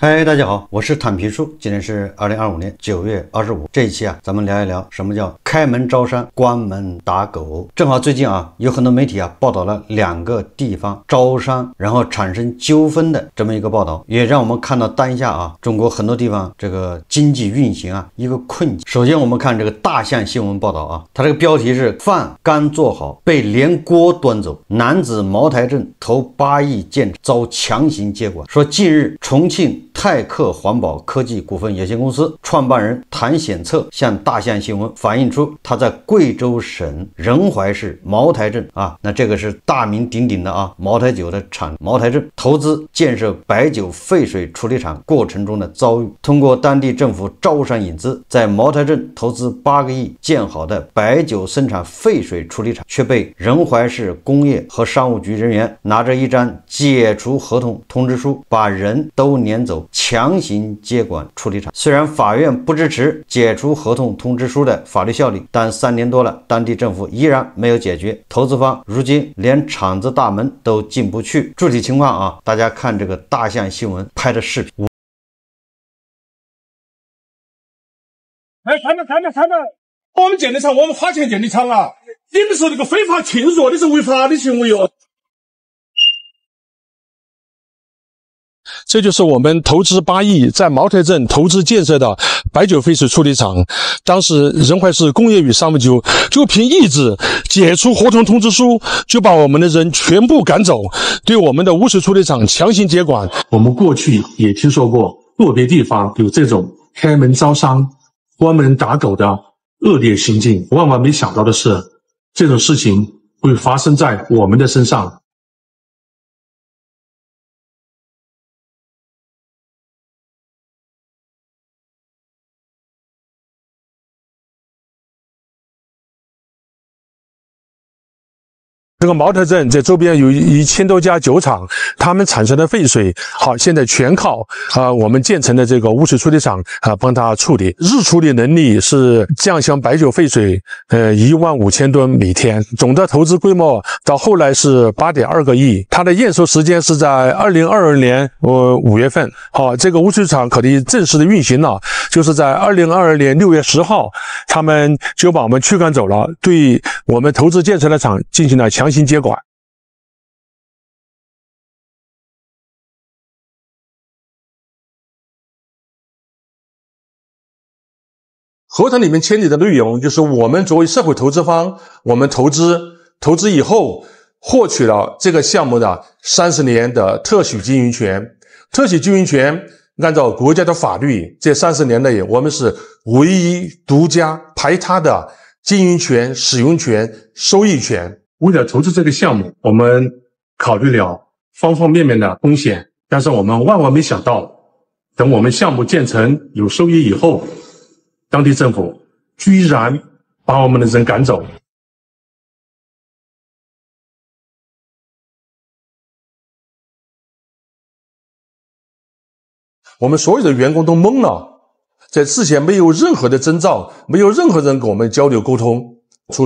嗨，大家好，我是坦皮叔。今天是2025年9月25，这一期咱们聊一聊什么叫开门招商，关门打狗。正好最近有很多媒体报道了2个地方招商然后产生纠纷的这么一个报道，也让我们看到当下中国很多地方这个经济运行一个困境。首先我们看这个大象新闻报道它这个标题是饭刚做好被连锅端走，男子茅台镇投8亿建遭强行接管。说近日重庆泰克环保科技股份有限公司创办人谭显策向大象新闻反映出他在贵州省仁怀市茅台镇那这个是大名鼎鼎的茅台酒的厂茅台镇投资建设白酒废水处理厂过程中的遭遇。通过当地政府招商引资，在茅台镇投资8个亿建好的白酒生产废水处理厂，却被仁怀市工业和商务局人员拿着一张解除合同通知书把人都撵走，强行接管处理厂。虽然法院不支持解除合同通知书的法律效力，但3年多了，当地政府依然没有解决，投资方如今连厂子大门都进不去。具体情况大家看这个大象新闻拍的视频。他们，我们建的厂，我们花钱建的厂你们说那个非法侵入，你是违法的行为这就是我们投资8亿在茅台镇投资建设的白酒废水处理厂。当时仁怀市工业与商务局就凭意志解除合同通知书，就把我们的人全部赶走，对我们的污水处理厂强行接管。我们过去也听说过个别地方有这种开门招商、关门打狗的恶劣行径，万万没想到的是，这种事情会发生在我们的身上。这个茅台镇在周边有1000多家酒厂，他们产生的废水，现在全靠我们建成的这个污水处理厂帮它处理。日处理能力是降箱白酒废水15000吨每天，总的投资规模到后来是8.2个亿。它的验收时间是在2022年5月份。这个污水厂可以正式的运行了，就是在2022年6月10号，他们就把我们驱赶走了，对我们投资建成的厂进行了强行接管。合同里面签订的内容就是我们作为社会投资方，我们投资以后获取了这个项目的30年的特许经营权。特许经营权按照国家的法律，这30年内我们是唯一独家排他的经营权、使用权、收益权。为了投资这个项目，我们考虑了方方面面的风险，但是我们万万没想到，等我们项目建成有收益以后，当地政府居然把我们的人赶走。我们所有的员工都懵了，在之前没有任何的征兆，没有任何人跟我们交流沟通，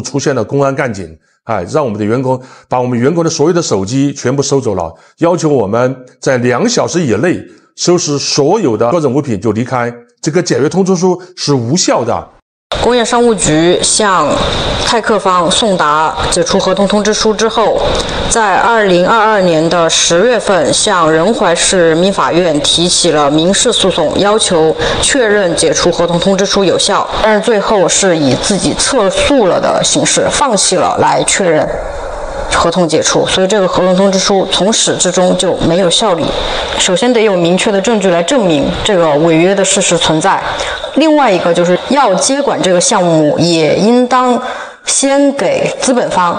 出现了公安干警，让我们的员工把我们员工的所有的手机全部收走了，要求我们在2小时以内收拾所有的个人物品就离开。这个解约通知书是无效的。工业商务局向泰克方送达解除合同通知书之后，在2022年的10月份向仁怀市民法院提起了民事诉讼，要求确认解除合同通知书有效，但是最后是以自己撤诉了的形式放弃了来确认合同解除，所以这个合同通知书从始至终就没有效力。首先得有明确的证据来证明这个违约的事实存在，另外一个就是要接管这个项目，也应当先给资本方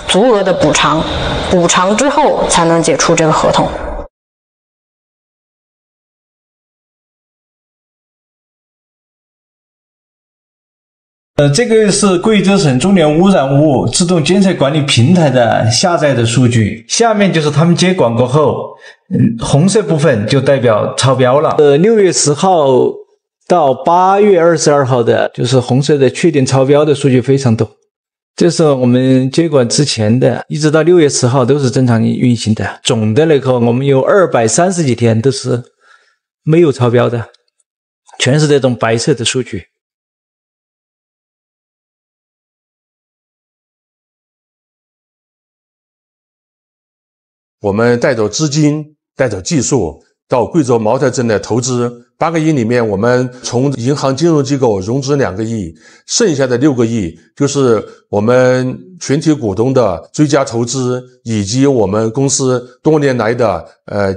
足额的补偿，补偿之后才能解除这个合同。这个是贵州省重点污染物自动监测管理平台的下载的数据，下面就是他们接管过后，红色部分就代表超标了。6月10号到8月22号的，就是红色的确定超标的数据非常多。这是我们接管之前的，一直到6月10号都是正常运行的。总的来说，我们有230几天都是没有超标的，全是这种白色的数据。我们带走资金，带走技术到贵州茅台镇的投资8个亿里面，我们从银行金融机构融资2个亿，剩下的6个亿就是我们全体股东的追加投资，以及我们公司多年来的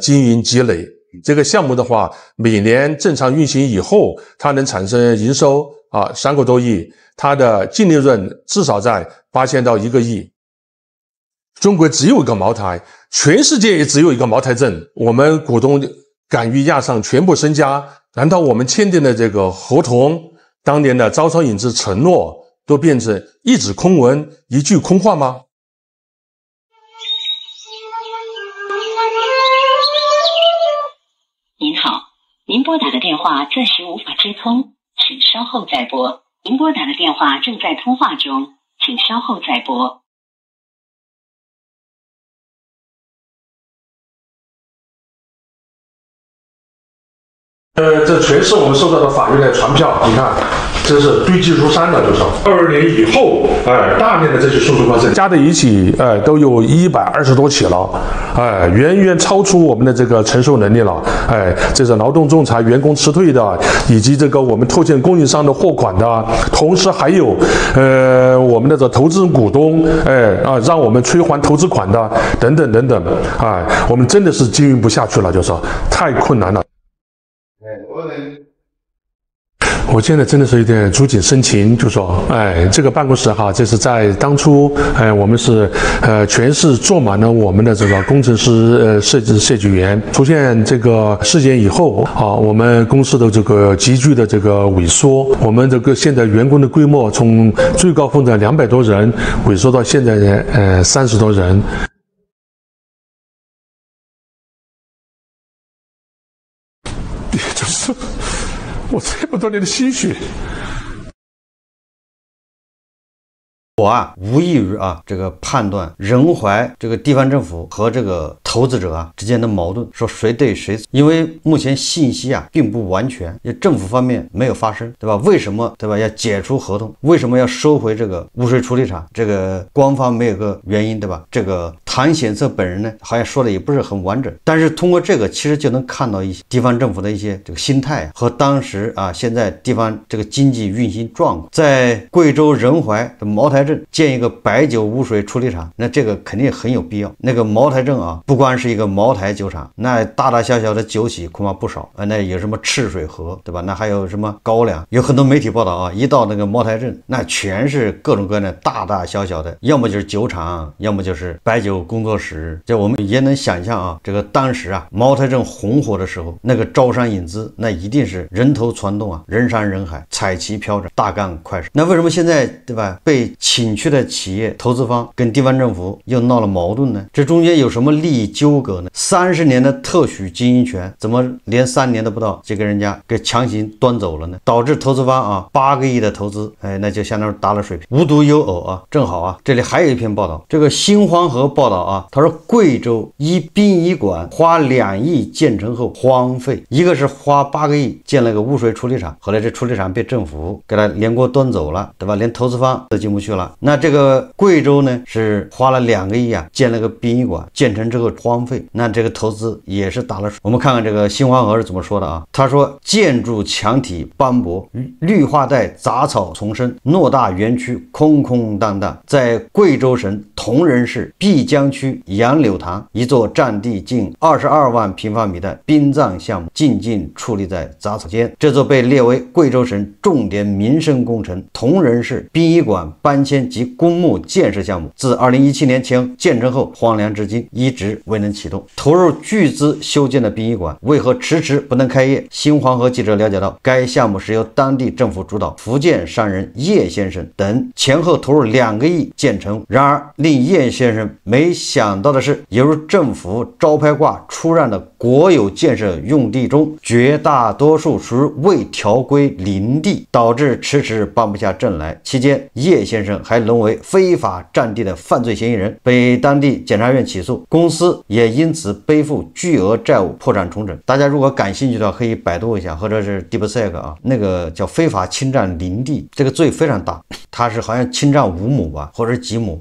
经营积累。这个项目的话，每年正常运行以后，它能产生营收3个多亿，它的净利润至少在8000到1个亿。中国只有一个茅台，全世界也只有一个茅台镇，我们股东敢于押上全部身家，难道我们签订的这个合同，当年的招商引资承诺都变成一纸空文，一句空话吗？您好，您拨打的电话暂时无法接通，请稍后再拨。您拨打的电话正在通话中，请稍后再拨。这全是我们收到的法院的传票，你看，这是堆积如山的，就是22年以后，大量的这些诉讼发生，加在一起，都有120多起了，远远超出我们的这个承受能力了，这是劳动仲裁、员工辞退的，以及这个我们拖欠供应商的货款的，同时还有，我们的这投资人股东，让我们催还投资款的，等等等等，我们真的是经营不下去了，就是太困难了。我现在真的是有点触景生情，就说，这个办公室哈，这是在当初，我们是，全是坐满了我们的这个工程师、设计员。出现这个事件以后，我们公司的这个急剧的这个萎缩，我们这个现在员工的规模从最高峰的200多人，萎缩到现在的30多人。就是我这么多年的心血。我无异于这个判断仁怀这个地方政府和这个投资者之间的矛盾，说谁对谁错，因为目前信息并不完全，也政府方面没有发声，对吧？为什么对吧要解除合同？为什么要收回这个污水处理厂？这个官方没有个原因，对吧？这个唐显策本人呢，好像说的也不是很完整，但是通过这个其实就能看到一些地方政府的一些这个心态和当时现在地方这个经济运行状况。在贵州仁怀的茅台镇建一个白酒污水处理厂，那这个肯定很有必要。那个茅台镇不光是一个茅台酒厂，那大大小小的酒企恐怕不少，那有什么赤水河，对吧？那还有什么高粱，有很多媒体报道一到那个茅台镇，那全是各种各样的大大小小的，要么就是酒厂，要么就是白酒工作室。这我们也能想象这个当时茅台镇红火的时候，那个招商引资那一定是人头攒动人山人海，彩旗飘着，大干快上。那为什么现在对吧被请去的企业投资方跟地方政府又闹了矛盾呢？这中间有什么利益纠葛呢？30年的特许经营权怎么连3年都不到就给人家给强行端走了呢？导致投资方8个亿的投资，那就相当于打了水平。无独有偶正好这里还有一篇报道，这个新黄河报道他说贵州一殡仪馆花2亿建成后荒废，一个是花8个亿建了个污水处理厂，后来这处理厂被政府给他连锅端走了，对吧？连投资方都进不去了。那这个贵州呢是花了2个亿建了个殡仪馆，建成之后荒废，那这个投资也是打了水。我们看看这个新黄河是怎么说的他说建筑墙体斑驳，绿化带杂草丛生，偌大园区空空荡荡。在贵州省铜仁市碧江区杨柳塘，一座占地近22万平方米的殡葬项目静静矗立在杂草间。这座被列为贵州省重点民生工程铜仁市殡仪馆搬迁及公墓建设项目，自2017年前建成后荒凉至今，一直未能启动。投入巨资修建的殡仪馆为何迟迟不能开业？新黄河记者了解到，该项目是由当地政府主导，福建商人叶先生等前后投入2个亿建成。然而令叶先生没想到的是，犹如政府招牌挂出让的国有建设用地中，绝大多数属于未条规林地，导致迟迟搬不下镇来。期间叶先生还沦为非法占地的犯罪嫌疑人，被当地检察院起诉。公司也因此背负巨额债务，破产重整。大家如果感兴趣的话，可以百度一下，或者是 DeepSeek 啊，那个叫非法侵占林地，这个罪非常大，他是好像侵占5亩吧，或者是几亩。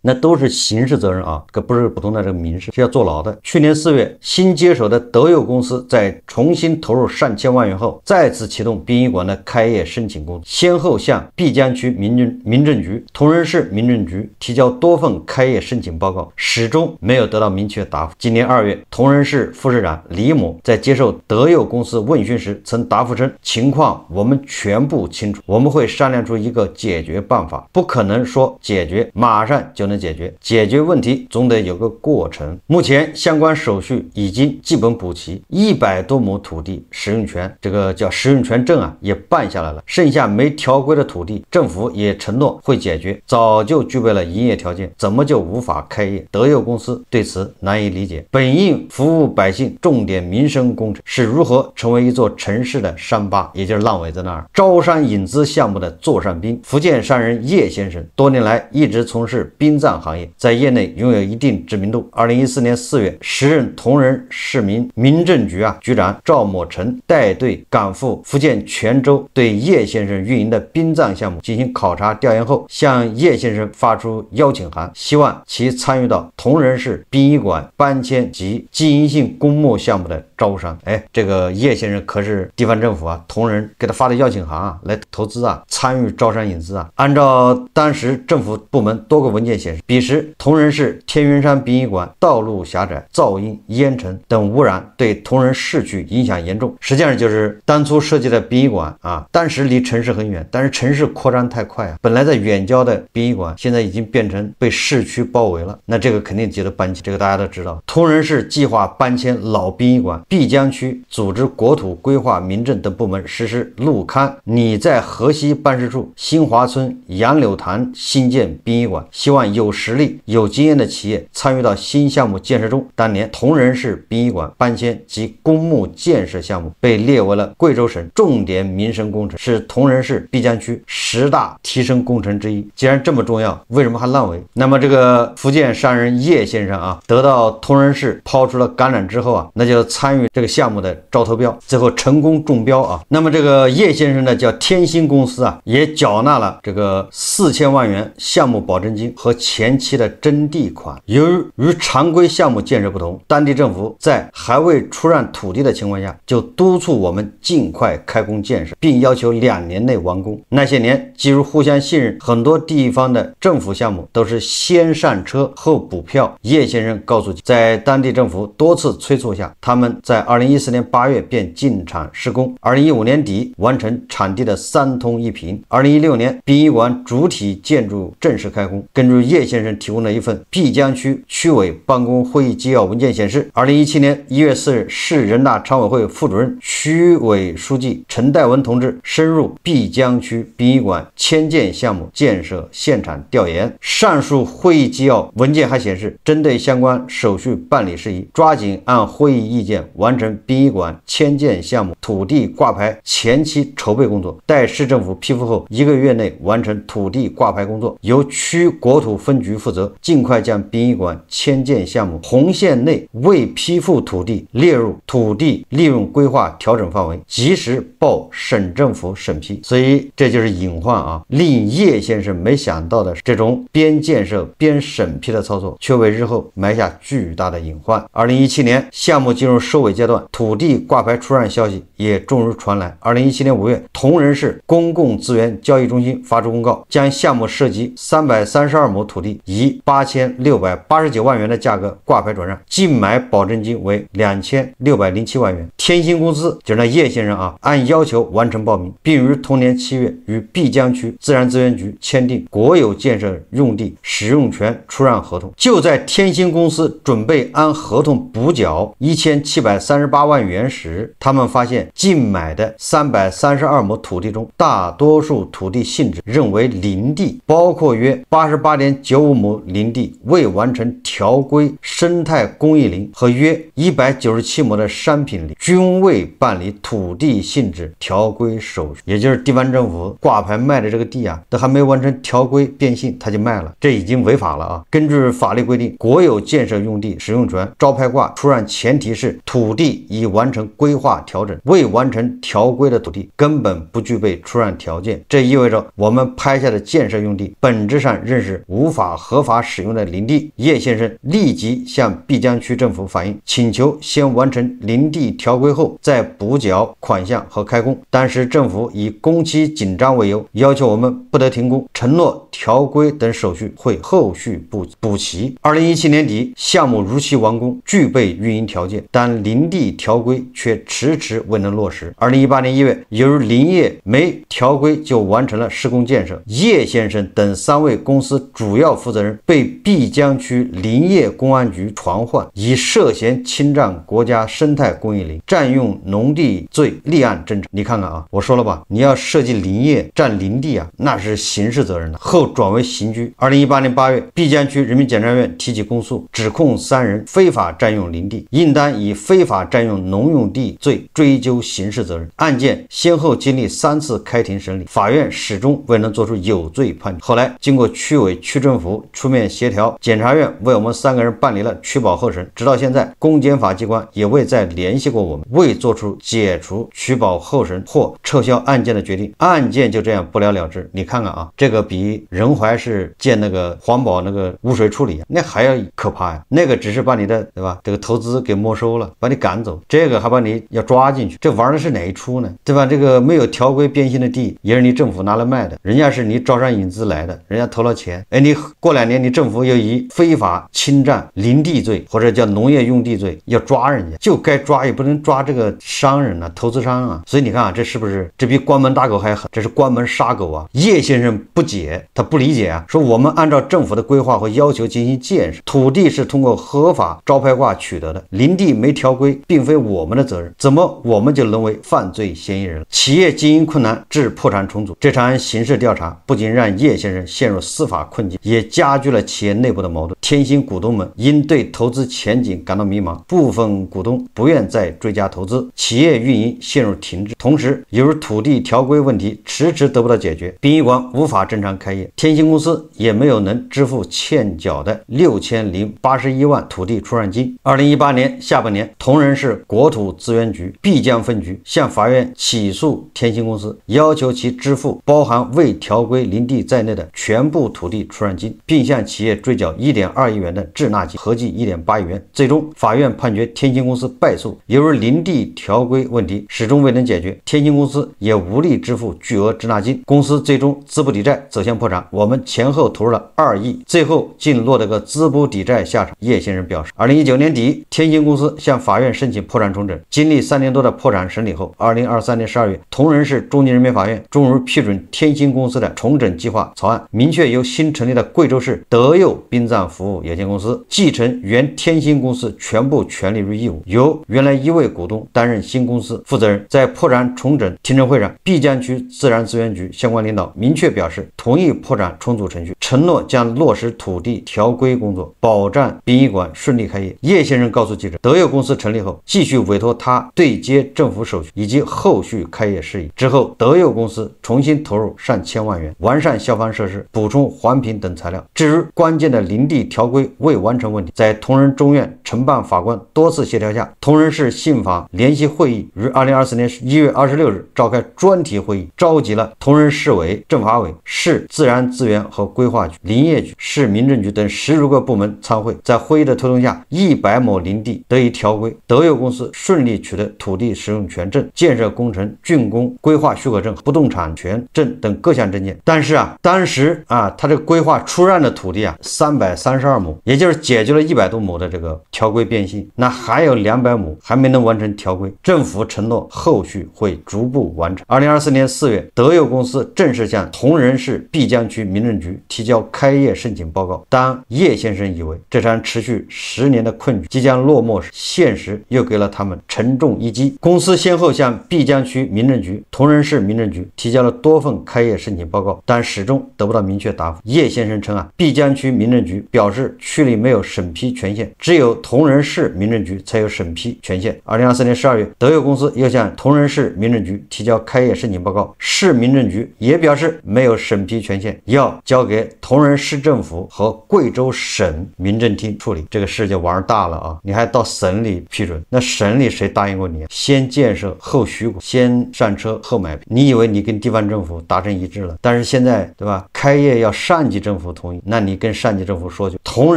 那都是刑事责任啊，这不是普通的这个民事，是要坐牢的。去年4月，新接手的德佑公司在重新投入上千万元后，再次启动殡仪馆的开业申请工作，先后向碧江区民政局、同仁市民政局提交多份开业申请报告，始终没有得到明确答复。今年2月，同仁市副市长李某在接受德佑公司问询时曾答复称，情况我们全部清楚，我们会商量出一个解决办法，不可能说解决马上就能解决问题总得有个过程。目前相关手续已经基本补齐，100多亩土地使用权，这个叫使用权证啊也办下来了，剩下没条规的土地，政府也承诺会解决，早就具备了营业条件，怎么就无法开业？德佑公司对此难以理解。本应服务百姓重点民生工程是如何成为一座城市的伤疤，也就是烂尾在那儿。招商引资项目的座上宾，福建商人叶先生多年来一直从事殡葬行业，在业内拥有一定知名度。2014年4月，时任同仁市民政局局长赵某成带队赶赴福建泉州，对叶先生运营的殡葬项目进行考察调研后，向叶先生发出邀请函，希望其参与到同仁市殡仪馆搬迁及经营性公募项目的招商。这个叶先生可是地方政府同仁给他发的邀请函来投资参与招商引资按照当时政府部门多个文件显示，彼时同仁市天云山殡仪馆道路狭窄、噪音、烟尘等污染对同仁市区影响严重。实际上就是当初设计的殡仪馆当时离城市很远，但是城市扩张太快本来在远郊的殡仪馆现在已经变成被市区包围了，那这个肯定值得搬迁，这个大家都知道。同仁市计划搬迁老殡仪馆，碧江区组织国土规划民政等部门实施路勘，拟在河西办事处新华村杨柳塘新建殡仪馆，希望有实力有经验的企业参与到新项目建设中。当年同仁市殡仪馆搬迁及公墓建设项目被列为了贵州省重点民生工程，是同仁市碧江区10大提升工程之一。既然这么重要，为什么还烂尾？那么这个福建商人叶先生得到同仁市抛出了橄榄之后那就参与这个项目的招投标，最后成功中标那么这个叶先生呢，叫天星公司也缴纳了这个4000万元项目保证金和前期的征地款。由于与常规项目建设不同，当地政府在还未出让土地的情况下，就督促我们尽快开工建设，并要求2年内完工。那些年基于互相信任，很多地方的政府项目都是先上车后补票。叶先生告诉，在当地政府多次催促下，他们在2014年8月便进场施工，2015年底完成场地的3通1平，2016年殡仪馆主体建筑正式开工。根据叶先生提供的一份碧江区区委办公会议纪要文件显示，2017年1月4日，市人大常委会副主任、区委书记陈代文同志深入碧江区殡仪馆迁建项目建设现场调研。上述会议纪要文件还显示，针对相关手续办理事宜，抓紧按会议意见完成殡仪馆迁建项目土地挂牌前期筹备工作，待市政府批复后1个月内完成土地挂牌工作，由区国土分局负责，尽快将殡仪馆迁建项目红线内未批复土地列入土地利用规划调整范围，及时报省政府审批。所以这就是隐患令叶先生没想到的，这种边建设边审批的操作却为日后埋下巨大的隐患。2017年项目进入收尾阶段，土地挂牌出让消息也终于传来。2017年5月，同仁市公共资源交易中心发出公告，将项目涉及332亩土地以8689万元的价格挂牌转让，净买保证金为2607万元。天星公司就是那叶先生按要求完成报名，并于同年7月与碧江区自然资源局签订国有建设用地使用权出让合同。就在天星公司准备按合同补缴1738万元时，他们发现竞买的332亩土地中，大多数土地性质认为林地，包括约88.95亩林地未完成条规生态公益林和约197亩的商品林，均未办理土地性质条规手续，也就是地方政府挂牌卖的这个地啊，都还没完成条规变性他就卖了，这已经违法了啊！根据法律规定，国有建设用地使用权招牌挂出让前提是土地已完成规划调整，未完成条规的土地根本不具备出让条件。这意味着我们拍下的建设用地本质上仍是无法合法使用的林地。叶先生立即向毕江区政府反映，请求先完成林地条规后再补缴款项和开工。当时政府以工期紧张为由，要求我们不得停工，承诺条规等手续会后续补齐。2017年底，项目如期完工，具备运营条件，但林地条规却迟迟未能落实。2018年1月，由于林业没条规就完成了施工建设，叶先生等3位公司主要负责人被毕江区林业公安局传唤，以涉嫌侵占国家生态公益林、占用农地罪立案侦查。你看看啊，我说了吧，你要涉及林业占林地啊，那是刑事责任的，后转为刑拘。2018年8月，毕江区人民检察院提起公诉，指控3人非法占用林地，应当以非法占用农用地罪追究刑事责任。案件先后经历3次开庭审理，法院始终未能作出有罪判决。后来经过区委、区政府出面协调，检察院为我们3个人办理了取保候审，直到现在，公检法机关也未再联系过我们，未做出解除取保候审或撤销案件的决定，案件就这样不了了之。你看看啊，这个比仁怀市建那个环保那个污水处理那还要可怕呀！那个只是把你的对吧这个投资给没收了，把你赶走，这个还把你要抓进去，这玩的是哪一出呢？对吧？这个没有条规变性的地也是你政府拿来卖的，人家是你招商引资来的，人家投了钱，哎，你过2年你政府又以非法侵占林地罪或者叫农业用地罪要抓人家，就该抓，也不能抓这个商人啊、投资商啊。所以你看啊，这是不是这比关门打狗还狠？这是关门杀狗啊！叶先生不解，他不理解啊，说我们按照政府的规划和要求进行建设，土地是通过合法招牌挂取得的，林地没条规并非我们的责任，怎么我们就沦为犯罪嫌疑人？企业经营困难致破产重组，这场刑事调查不仅让叶先生陷入司法困境，也加剧了企业内部的矛盾。天星股东们因对投资前景感到迷茫，部分股东不愿再追加投资，企业运营陷入停滞。同时，由于土地条规问题迟迟得不到解决，殡仪馆无法正常开业，天星公司也没有能支付欠缴的6081万土地出让金。2018年下半年，同仁市国土资源局毕江分局向法院起诉天星公司，要求其支付包含未条规林地在内的全部土地出让金，并向企业追缴1.2亿元的滞纳金，合计1.8亿元。最终，法院判决天星公司败诉。由于林地条规问题始终未能解决，天星公司也无力支付巨额滞纳金，公司最终资不抵债，走向破产。我们前后投入了2亿，最后竟落得个资不抵债下场。叶先生表示，2019年底，天星公司向法院申请破产重整，经历3年多的破产审理后，2023年12月，同仁市中级人民法院终于批准天星公司的重整计划草案，明确由新成立的贵州市德佑殡葬服务有限公司继承原天星公司全部权利与义务，由原来1位股东担任新公司负责人。在破产重整听证会上，毕江区自然资源局相关领导明确表示同意破产重组程序，承诺将落实土地条规工作，保障殡仪馆顺利开业。叶先生告诉记者，德佑公司成立后，继续委托他对接政府手续以及后续开业事宜。之后，德佑公司重新投入上千万元，完善消防设施，补充环评等材料。至于关键的林地条规未完成问题，在同仁中院承办法官多次协调下，同仁市信访联席会议于2024年1月26日召开专题会议，召集了同仁市委、政法委、市自然资源和规划局、林业局、市民政局等10余个部门参会。在会议的推动下，100亩林地得以条规，德佑公司顺利取得土地使用权证、建设工程竣工规划许可证、不动产权证等各项证件。但是当时他这个规划出让的土地332亩，也就是解决了100多亩的这个条规变性，那还有200亩还没能完成条规，政府承诺后续会逐步完成。2024年4月，德佑公司正式向同仁市毕江区民政局提交开业申请报告。当叶先生以为这场持续10年的困局即将落幕时，现实又给了他们沉重一击。公司先后向毕江区民政局、同仁市民政局提交了多份开业申请报告，但始终得不到明确答复。叶先生称毕江区民政局表示区里没有审批权限，只有同仁市民政局才有审批权限。2024 2024年12月，德友公司又向铜仁市民政局提交开业申请报告，市民政局也表示没有审批权限，要交给铜仁市政府和贵州省民政厅处理。这个事就玩大了啊！你还到省里批准，那省里谁答应过你？先建设后许可，先上车后买皮。你以为你跟地方政府达成一致了？但是现在对吧？开业要上级政府同意，那你跟上级政府说去。铜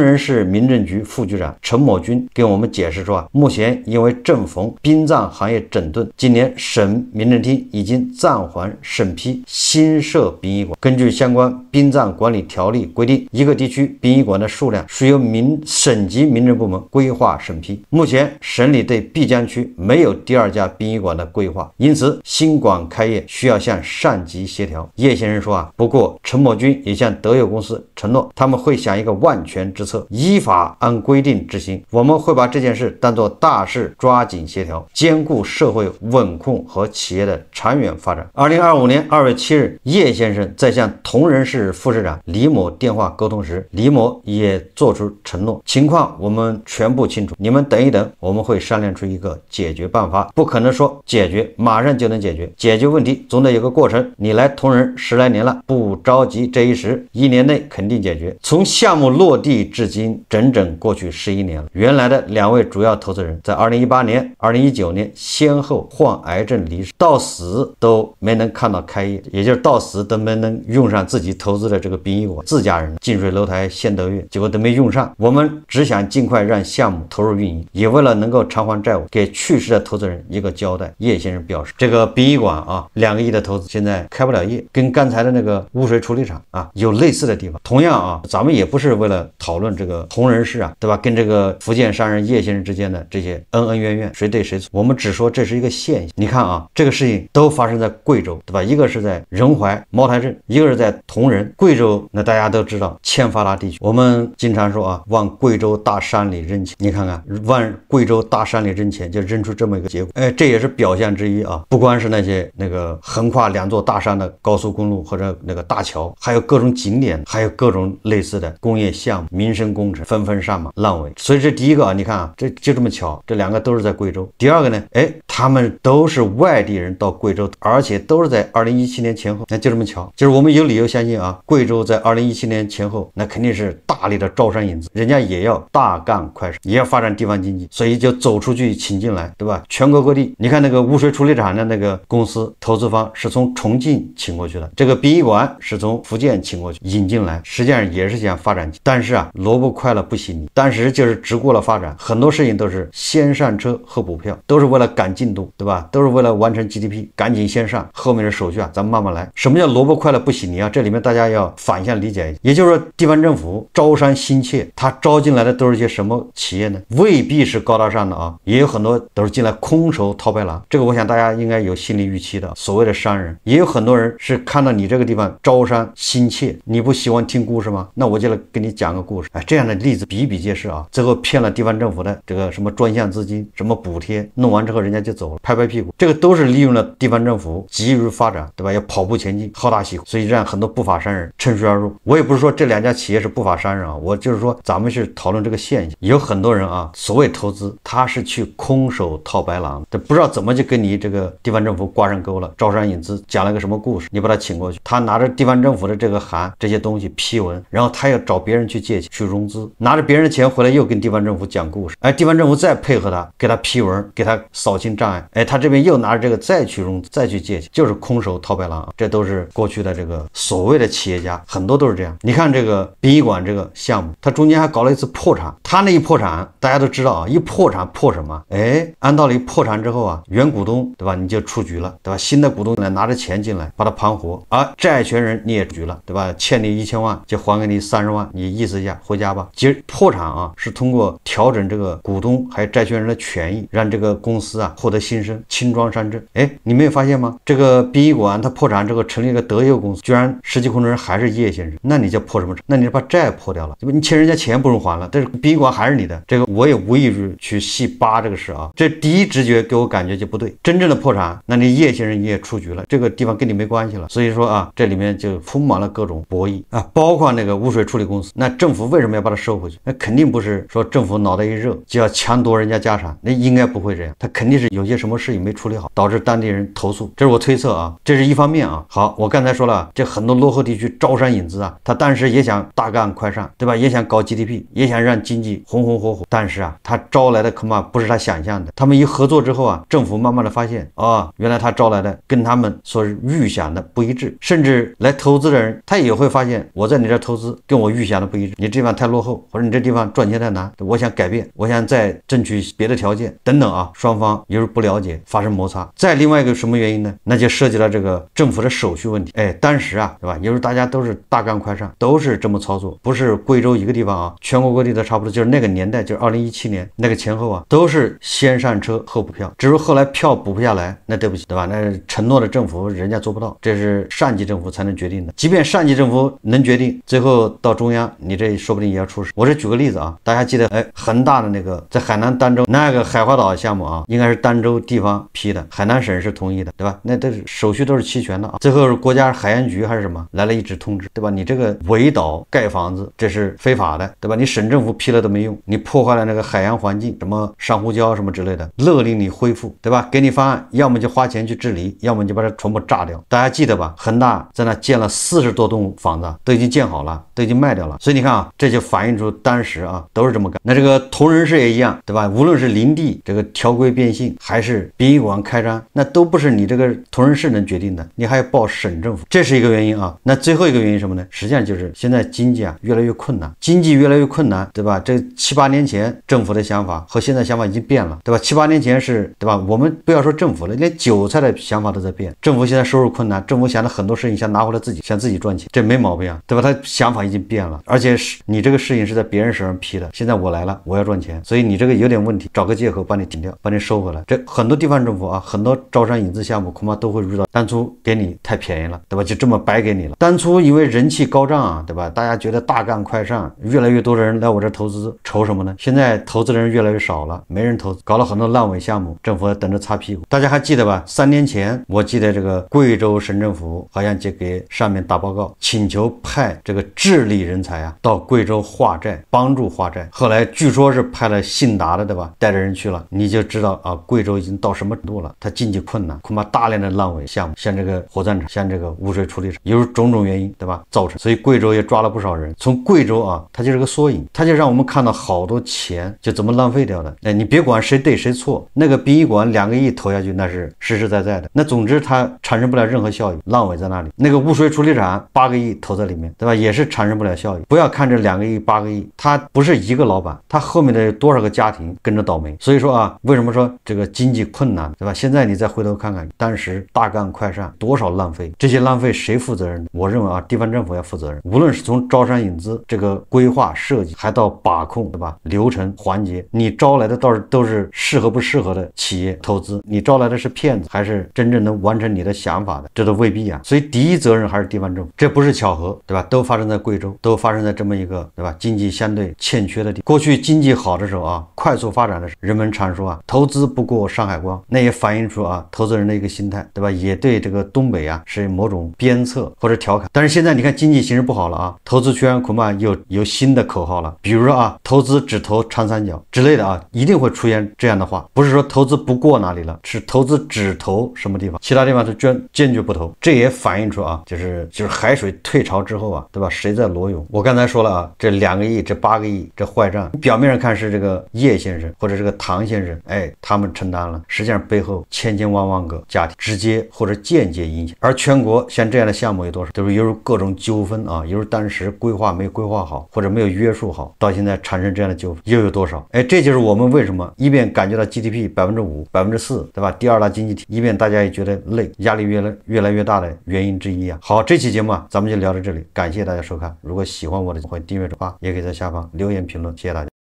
仁市民政局副局长陈某军跟我们解释说目前因为正逢殡葬行业整顿，今年省民政厅已经暂缓审批新设殡仪馆。根据相关殡葬管理条例规定，一个地区殡仪馆的数量是由省级民政部门规划审批。目前省里对碧江区没有第二家殡仪馆的规划，因此新馆开业需要向上级协调。叶先生说不过陈某军也向德友公司承诺，他们会想一个万全之策，依法按规定执行。我们会把这件事当作大事，抓紧协调，兼顾社会稳控和企业的长远发展。2025年2月7日，叶先生在向铜仁市副市长李某电话沟通时，李某也做出承诺，情况我们全部清楚，你们等一等，我们会商量出一个解决办法，不可能说解决马上就能解决，解决问题总得有个过程。你来铜仁10来年了，不着急这一时，1年内肯定解决。从项目落地至今整整过去11年了，原来的2位主要投资人在2018年、2019年先后患癌症离世，到死都没能看到开业，也就是到死都没能用上自己投资的这个殡仪馆，自家人近水楼台先得月，结果都没用上。我们只想尽快让项目投入运营，也为了能够偿还债务，给去世的投资人一个交代。叶先生表示，这个殡仪馆2个亿的投资现在开不了业，跟刚才的那个污水处理厂有类似的地方。同样咱们也不是为了讨论这个铜仁市对吧，跟这个福建商人叶先生之间的这些恩恩怨怨谁对谁错，我们只说这是一个现象。你看这个事情都发生在贵州，对吧？一个是在仁怀茅台镇，一个是在铜仁。贵州那大家都知道欠发达地区，我们经常说往贵州大山里扔钱，你看看往贵州大山里扔钱就扔出这么一个结果。这也是表象之一不光是那些那个横跨2座大山的高速公路或者那个大桥，还有各种景点，还有各种类似的工业项目、民生工程纷纷上马烂尾。所以这第一个你看这就这么巧，这2个都是在贵州。第二个呢他们都是外地人到贵州，而且都是在2017年前后，那就这么巧，就是我们有理由相信贵州在2017年前后那肯定是大力的招商引资，人家也要大干快上，也要发展地方经济，所以就走出去请进来，对吧？全国各地你看那个污水处理厂的那个公司投资方是从重庆请过去的，这个殡仪馆是从福建请过去引进来，实际上也是想发展。但是萝卜快了不洗泥，当时就是只顾了发展，很多事情都是先上车后补票，都是为了赶进度，对吧？都是为了完成 GDP， 赶紧先上，后面的手续咱们慢慢来。什么叫萝卜快了不洗泥这里面大家要反向理解，也就是说地方政府招商心切，他招进来的都是一些什么企业呢？未必是高大上的也有很多都是进来空手套白狼，这个我想大家应该有心理预期的。所谓的商人，也有很多人是看到你这个地方招商心切，你不喜欢听故事吗？那我就来给你讲个故事。这样的例子比比皆是最后骗了地方政府的这个什么专项资金、什么补贴，弄完之后人家就走了，拍拍屁股。这个都是利用了地方政府急于发展，对吧？要跑步前进，好大喜，所以让很多不法商人趁虚而入。我也不是说这2家企业是不法商人我就是说咱们是讨论这个现象。有很多人所谓投资，他是去空手套白狼，这不知道怎么就跟你这个地方政府挂上钩了，招商引资讲了个什么故事，你把他请过去，他拿着地方政府的这个函这些东西批文，然后他要找别人去借钱去融资，拿着别人的钱回来又跟地方政府讲故事，地方政府再配合他，给他批文，给他扫清障碍，他这边又拿着这个再去融资，再去借钱，就是空手套白狼。这都是过去的这个所谓的企业家，很多都是这样。你看这个殡仪馆这个项目，他中间还搞了一次破产，他那一破产大家都知道一破产破什么？按道理破产之后原股东对吧你就出局了，对吧？新的股东来拿着钱进来把它盘活，债权人你也出局了，对吧？欠你1000万就还给你30万，你意思一下回家吧。其实破产是通过调整这个股东还有债权人的权益，让这个公司获得新生，轻装上阵。你没有发现吗？这个殡仪馆它破产之后成立一个德友公司，居然实际控制人还是叶先生，那你叫破什么产？那你是把债破掉了，你欠人家钱不用还了，但是殡仪馆还是你的。这个我也无意去细扒这个事这第一直觉给我感觉就不对。真正的破产，那你叶先生你也出局了，这个地方跟你没关系了。所以说这里面就充满了各种博弈包括那个污水处理公司，那政府为什么要把它收回去？那肯定不是说政府脑袋一热就要强夺人家家产，那应该该不会这样，他肯定是有些什么事情没处理好，导致当地人投诉，这是我推测啊，这是一方面啊。好，我刚才说了，这很多落后地区招商引资啊，他当时也想大干快上，对吧？也想搞 GDP， 也想让经济红红火火，但是啊，他招来的恐怕不是他想象的。他们一合作之后啊，政府慢慢的发现啊，原来他招来的跟他们所预想的不一致，甚至来投资的人他也会发现，我在你这投资跟我预想的不一致，你这地方太落后，或者你这地方赚钱太难，我想改变，我想再争取别的条件等等啊，双方也是不了解，发生摩擦。再另外一个什么原因呢？那就涉及到这个政府的手续问题。当时啊，对吧？也就是大家都是大干快上，都是这么操作，不是贵州一个地方啊，全国各地的差不多，就是那个年代，就是2017年那个前后啊，都是先上车后补票，只是后来票补不下来，那对不起，对吧？那承诺的政府人家做不到，这是上级政府才能决定的。即便上级政府能决定，最后到中央，你这说不定也要出事。我这举个例子啊，大家记得，恒大的那个在海南儋州那个海华岛项目啊，应该是儋州地方批的，海南省是同意的，对吧？那都是手续都是齐全的啊。最后是国家海洋局还是什么来了一纸通知，对吧？你这个围岛盖房子，这是非法的，对吧？你省政府批了都没用，你破坏了那个海洋环境，什么珊瑚礁什么之类的，勒令你恢复，对吧？给你方案，要么就花钱去治理，要么就把它全部炸掉。大家记得吧？恒大在那建了40多栋房子，都已经建好了，都已经卖掉了。所以你看啊，这就反映出当时啊都是这么干。那这个同仁市也一样，对吧？无论是林地这个条规变性，还是殡仪馆开张，那都不是你这个同仁市能决定的，你还要报省政府，这是一个原因啊。那最后一个原因什么呢？实际上就是现在经济啊越来越困难，经济越来越困难，对吧？这7、8年前政府的想法和现在想法已经变了，对吧？7、8年前是，对吧？我们不要说政府了，连韭菜的想法都在变。政府现在收入困难，政府想的很多事情想拿回来想自己赚钱，这没毛病啊，对吧？他想法已经变了，而且是你这个事情是在别人手上批的，现在我来了，我要赚钱，所以你这个有点问题，找个借口把你停掉，把你收回来。这很多地方政府啊，很多招商引资项目恐怕都会遇到当初给你太便宜了，对吧？就这么白给你了。当初因为人气高涨啊，对吧？大家觉得大干快上，越来越多的人来我这投资，愁什么呢？现在投资的人越来越少了，没人投资，搞了很多烂尾项目，政府等着擦屁股。大家还记得吧？3年前我记得这个贵州省政府好像就给上面打报告，请求派这个智力人才啊到贵州化债，帮助化债。后来据说是派了信达的，对吧？带着人去了，你就知道啊，贵州已经到什么程度了，它经济困难，恐怕大量的烂尾项目，像这个火葬场，像这个污水处理厂，有种种原因，对吧？造成，所以贵州也抓了不少人。从贵州啊，它就是个缩影，它就让我们看到好多钱就怎么浪费掉的。你别管谁对谁错，那个殡仪馆2个亿投下去，那是实实在在的。那总之它产生不了任何效益，烂尾在那里。那个污水处理厂8个亿投在里面，对吧？也是产生不了效益。不要看这2个亿、8个亿，它不是一个老板，它后面的有多少个家庭跟着倒霉。所以说啊，为什么说这个经济困难，对吧？现在你再回头看看，当时大干快上多少浪费，这些浪费谁负责任？我认为啊，地方政府要负责任。无论是从招商引资这个规划设计，还到把控，对吧？流程环节，你招来的都是适合不适合的企业投资，你招来的是骗子，还是真正能完成你的想法的？这都未必啊。所以第一责任还是地方政府，这不是巧合，对吧？都发生在贵州，都发生在这么一个，对吧？经济相对欠缺的地方。过去经济好的时候啊，快速发展的时候，人们常说啊，投资不过山海关，那也反映出啊投资人的一个心态，对吧？也对这个东北啊是某种鞭策或者调侃。但是现在你看经济形势不好了啊，投资圈恐怕有新的口号了，比如说啊，投资只投长三角之类的啊，一定会出现这样的话，不是说投资不过哪里了，是投资只投什么地方，其他地方是坚决不投。这也反映出啊，就是海水退潮之后啊，对吧？谁在裸泳？我刚才说了啊，这2个亿、这8个亿这坏账，表面上看是这个叶先生或者这个唐先生，他们承担了，实际上背后千万万个家庭直接或者间接影响。而全国像这样的项目有多少？都是由于各种纠纷啊，由于当时规划没有规划好，或者没有约束好，到现在产生这样的纠纷又有多少？这就是我们为什么一边感觉到 GDP 5%、4%，对吧？第2大经济体，一边大家也觉得累，压力越来越大的原因之一啊。好，这期节目啊，咱们就聊到这里，感谢大家收看。如果喜欢我的，欢迎订阅转发，也可以在下方留言评论，谢谢大家。